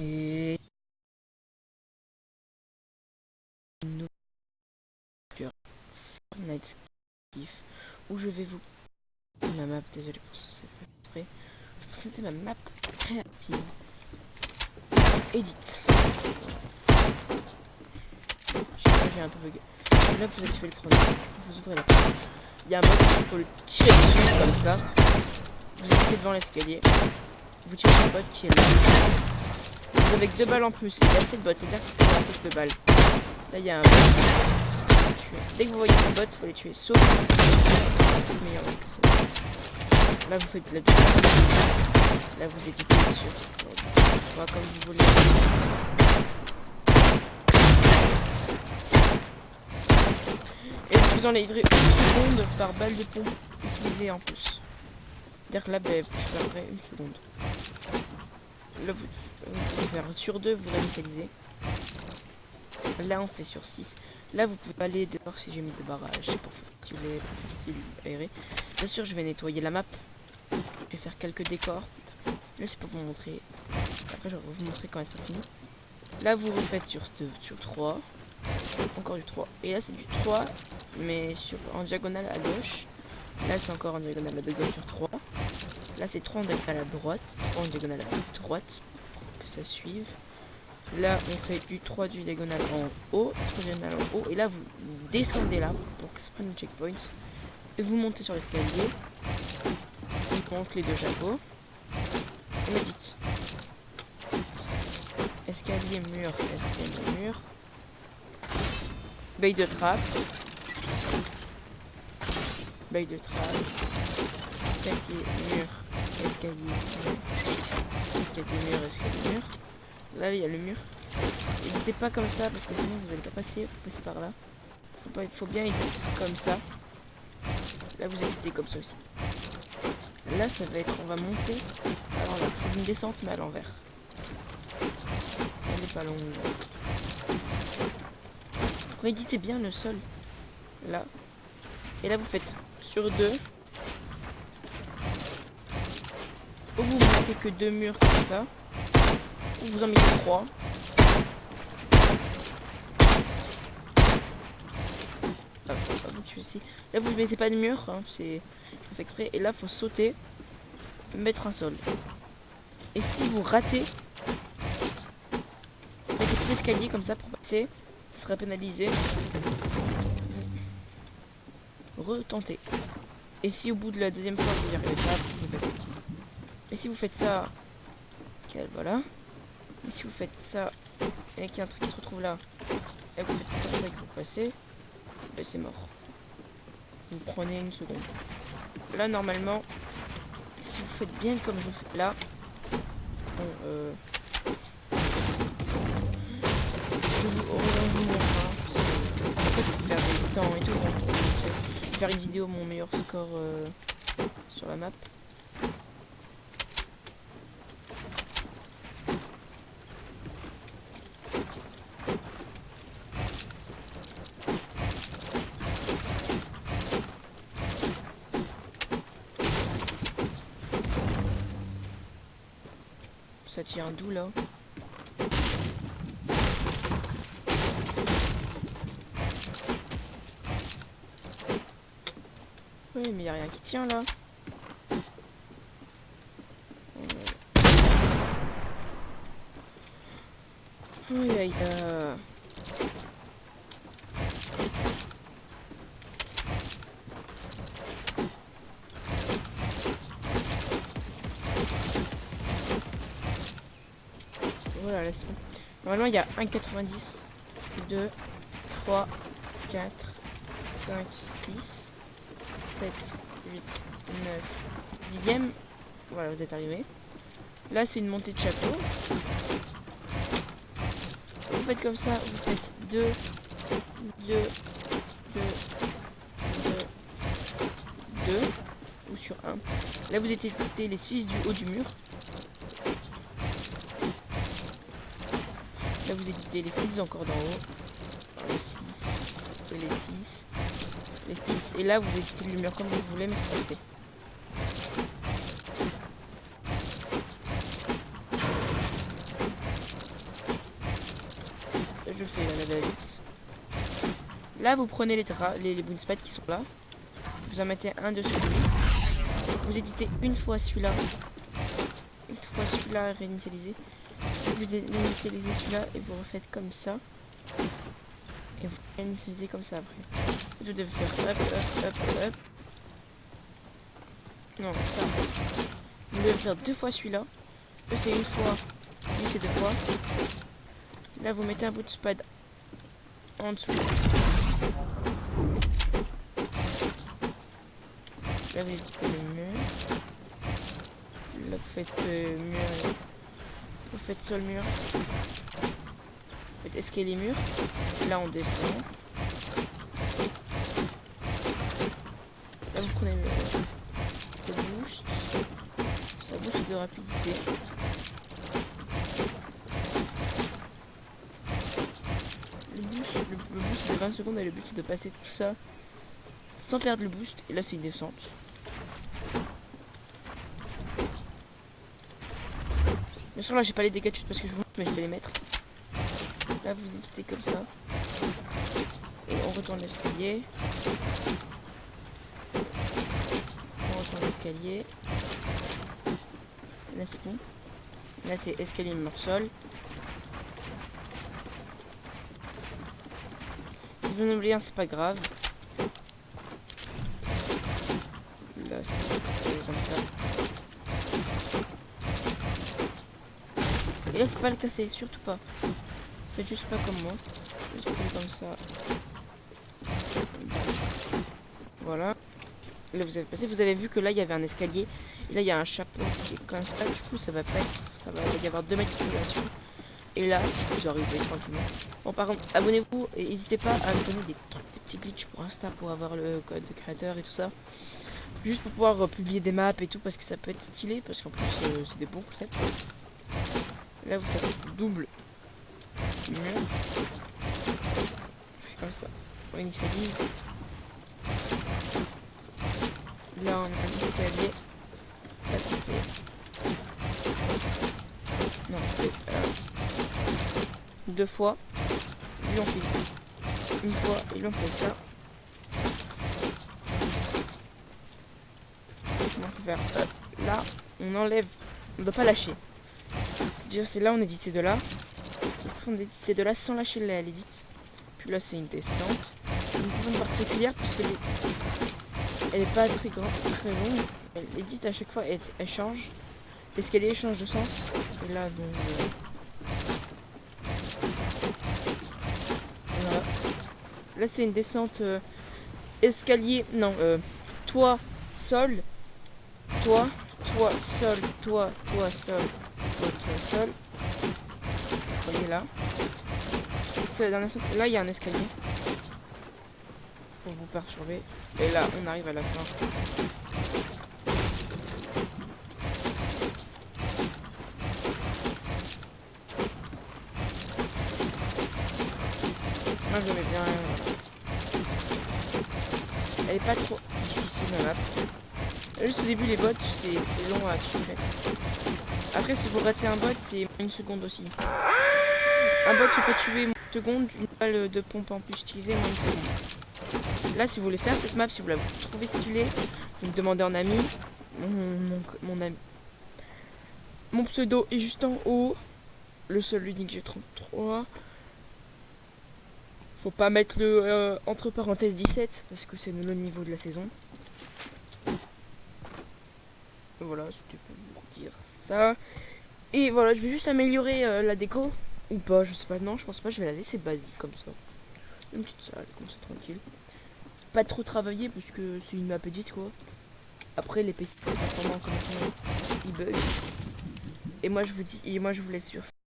Et Fortnite Skiff où je vais vous ma map, désolé pour ce c'est fait exprès. Je vais présenter ma map créative. Edit. Je sais pas, j'ai un peu bugué. Là vous activez le chrono, vous ouvrez la porte. Il y a un mode il faut le tirer dessus comme ça. Vous êtes devant l'escalier. Vous tirez le bot qui est là. Vous avez que 2 balles en plus. Il y a 7 bots, c'est-à-dire qu'il faut faire plus de balles. Là il y a un bot. Dès que vous voyez le bot, il faut les tuer. Sauf meilleur que ça. Là vous faites de la douche. Là vous éditez bien sûr. Voilà, comme vous voulez. Et vous enlèverez 1 seconde par balle de pompe utilisée en plus. C'est-à-dire que là, ben, vous perdrez 1 seconde. Là, vous pouvez faire sur 2, vous réinitialisez. Là, on fait sur 6. Là, vous pouvez aller dehors si j'ai mis des barrages pour si vous voulez facile aéré. Bien sûr, je vais nettoyer la map. Je vais faire quelques décors. Là, c'est pour vous montrer. Après, je vais vous montrer quand elle sera finie. Là, vous refaites sur 2, sur 3. Encore du 3. Et là, c'est du 3, mais en diagonale à gauche. Là, c'est encore en diagonale à gauche sur 3. Là, c'est 3 en diagonale à droite. 3 en diagonale à droite. Pour que ça suive. Là, on fait du 3 du diagonale en haut. 3 diagonale en haut. Et là, vous descendez là pour que ça prenne le checkpoint. Et vous montez sur l'escalier. On monte les 2 chapeaux. Et me dites. Escalier, mur, escalier, mur. Baille de trappe. Baille de trappe. Escalier, mur, escalier, mur. Escalier, mur, escalier, mur. Là, il y a le mur. N'hésitez pas comme ça parce que sinon vous n'allez pas passer. Vous passez par là. Il faut bien éviter comme ça. Là, vous évitez comme ça aussi. Là, ça va être. On va monter à l'envers. C'est une descente, mais à l'envers. Elle n'est pas longue. Éditez bien le sol. Là. Et là, vous faites sur 2. Ou vous mettez que 2 murs comme ça. Ou vous en mettez 3. Là, vous ne mettez pas de mur. Hein, c'est fait exprès. Et là, il faut sauter. Mettre un sol. Et si vous ratez, mettez petit escalier comme ça pour passer. Ça sera pénalisé. Retentez. Et si au bout de la deuxième fois vous n'y arrivez pas, vous pouvez passer. Et si vous faites ça, voilà. Et si vous faites ça, et qu'il y a un truc qui se retrouve là, et vous faites comme ça et que vous passez, ben c'est mort. Vous prenez 1 seconde. Là normalement, si vous faites bien comme je fais là, bon, je vous montre. Vous perdez du temps et tout. Je vais faire une vidéo mon meilleur score sur la map. Ça tient d'où là? Oui, mais il n'y a rien qui tient là. Aïe aïe aïe. Voilà, laisse. Normalement, il y a 1,90, 2, 3, 4, 5, 6, 7, 8, 9, 10e. Voilà, vous êtes arrivé. Là, c'est une montée de chapeau. Vous faites comme ça, vous faites 2, 2, 2, 2, 2, ou sur 1. Là, vous éditez les 6 du haut du mur. Là, vous éditez les 6 encore d'en haut. Les 6, et les 6, les 6. Et là, vous éditez le mur comme vous voulez, mais c'est passé. je le fais là, la va-vite. Là, vous prenez les draps, les boonspads qui sont là. Vous en mettez un dessus. Vous éditez une fois celui-là. Une fois celui-là réinitialisé. Vous réinitialisez celui-là et vous refaites comme ça. Et vous réinitialisez comme ça après. Vous devez faire hop, hop, hop, hop. Non, ça. Vous devez faire 2 fois celui-là. C'est une fois. Lui, c'est 2 fois. Là, vous mettez un bout de spade en dessous. Là, vous éditez le mur. Là, vous faites mur. Vous faites sol mur. Vous faites escalier mur. Là, on descend. Là, vous prenez le boost. Ça booste de rapidité. Le boost c'est 20 secondes et le but c'est de passer tout ça sans perdre le boost. Et là, c'est une descente. Bien sûr, là, j'ai pas les dégâts de chute parce que je vous montre, mais je vais les mettre. Là, vous éditez comme ça. Et on retourne l'escalier. On retourne l'escalier. Là, c'est bon. Là, c'est escalier mur sol. Si vous en oubliez un, c'est pas grave. Là, c'est comme ça. Et là, faut pas le casser, surtout pas. Faites juste pas comme moi. Juste comme ça. Voilà. Là, vous avez passé. Vous avez vu que là, il y avait un escalier. Et là, il y a un chapeau qui est comme ça. Du coup, ça va pas être. Ça va y avoir 2 mètres de population. Et là, vous arrivez tranquillement. Bon, par contre, abonnez-vous et n'hésitez pas à me donner des petits glitches pour Insta pour avoir le code de créateur et tout ça. Juste pour pouvoir publier des maps et tout parce que ça peut être stylé. Parce qu'en plus, c'est des bons concepts. Là, vous faites double mur. Comme ça. On initialise. Là, on a un escalier. Là, ça fait. Non, c'est 2 fois. Lui, on fait une fois et lui, on fait ça. On va faire là. On enlève. On ne doit pas lâcher. C'est là, on édite ces deux-là. On édite ces deux-là sans lâcher l'édite. Puis là, c'est une descente. Une descente particulière puisque elle est pas très grande, très longue. Elle édite à chaque fois, elle change. L'escalier change de sens. Et là, donc. Voilà. Là, c'est une descente escalier. Non, toit, sol. Toit, sol, toit, sol. Sol. Vous voyez là. C'est la dernière. Là, il y a un escalier. Pour vous perturber. Et là, on arrive à la fin. Moi, j'aimais bien. Elle est pas trop difficile la map. Juste au début, les bots, c'est long à tuer. Après, si vous ratez un bot, c'est 1 seconde aussi. Un bot, tu peux tuer 1 seconde, une balle de pompe en plus utilisée, moins 1 seconde. Là, si vous voulez faire cette map, si vous la trouvez stylée, vous me demandez en ami. Mon ami. Mon pseudo est juste en haut. Le seul unique G33. Faut pas mettre le entre parenthèses 17 parce que c'est le niveau de la saison. Voilà, c'était pour vous dire ça. Et voilà, je vais juste améliorer la déco. Ou pas, je sais pas. Non, je pense pas. Je vais la laisser basique comme ça. Une petite salle, comme ça, tranquille. Pas trop travailler parce que c'est une map edit quoi. Après, les PC, pendant comme ça, ils bug. Et moi, je vous dis, et moi, je vous laisse sur